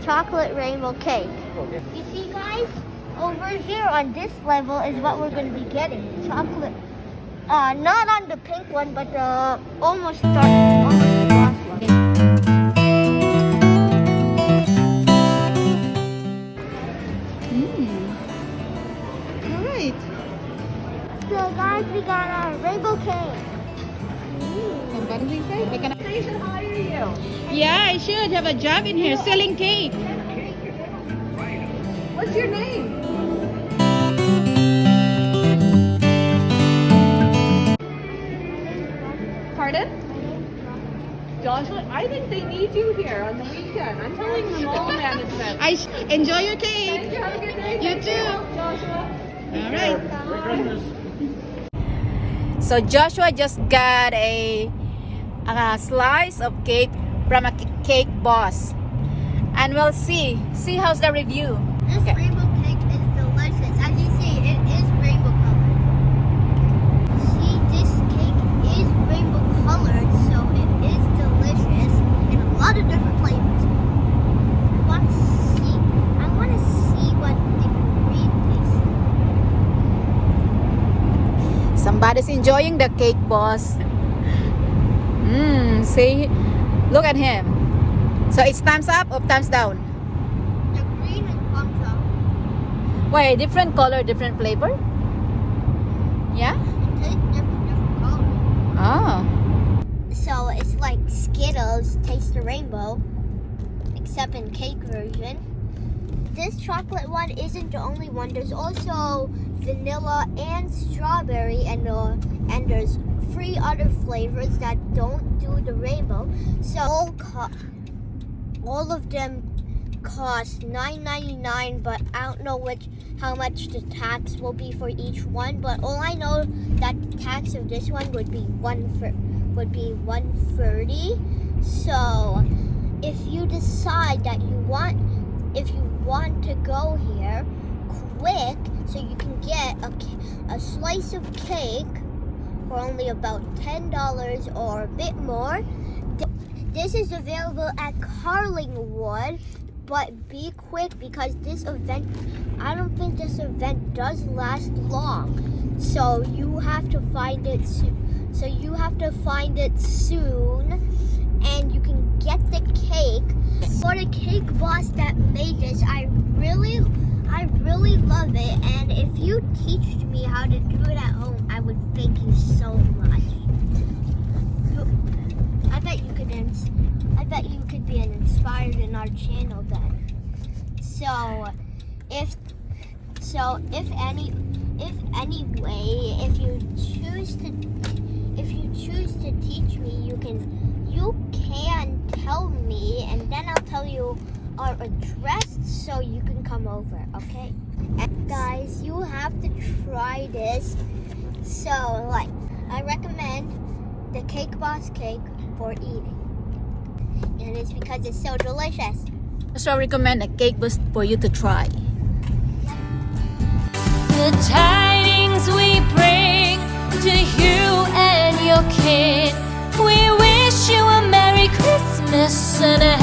chocolate rainbow cake. You see, guys, over here on this level is what we're going to be getting. Chocolate. Not on the pink one, but the almost dark one. All right. So, guys, we got our rainbow cake. And what does he say? We're gonna... They should hire you. Yeah, I should have a job in here selling cake. What's your name? Pardon? Joshua, I think they need you here on the weekend. I'm telling the mall management. Enjoy your cake. Thank you. Have a good day. You Thank too. Joshua. All right. So Joshua just got a slice of cake from a cake boss, and we'll see how's the review. This rainbow cake is delicious. As you see, it is rainbow colored. See, this cake is rainbow colored, so it is delicious in a lot of different flavors. I want to see what the green tastes. Somebody's enjoying the cake boss. See, look at him. So it's thumbs up or thumbs down? The green is thumbs up. Why, different color, different flavor? Yeah? It tastes different colors. Oh. So it's like Skittles taste the rainbow, except in cake version. This chocolate one isn't the only one. There's also vanilla and strawberry, and there's 3 other flavors that don't do the rainbow. So all of them cost $9.99, but I don't know how much the tax will be for each one. But all I know that the tax of this one would be $130. So if you decide that if you want to go here quick, so you can get a slice of cake for only about $10 or a bit more. This is available at Carlingwood, but be quick because I don't think this event does last long. So you have to find it soon. And you can get the cake. For the cake boss that made this, I really love it. And if you teach me how to do it at home, I would thank you so much. I bet you could be inspired in our channel then. So if you choose to teach me, you can tell me, and then I'll tell you our address so you can come over, okay? And guys, you have to try this. So I recommend the Cake Boss cake for eating. And it's because it's so delicious. So I recommend a cake boss for you to try. The tidings we bring to you and your kid. We wish you a Merry Christmas and a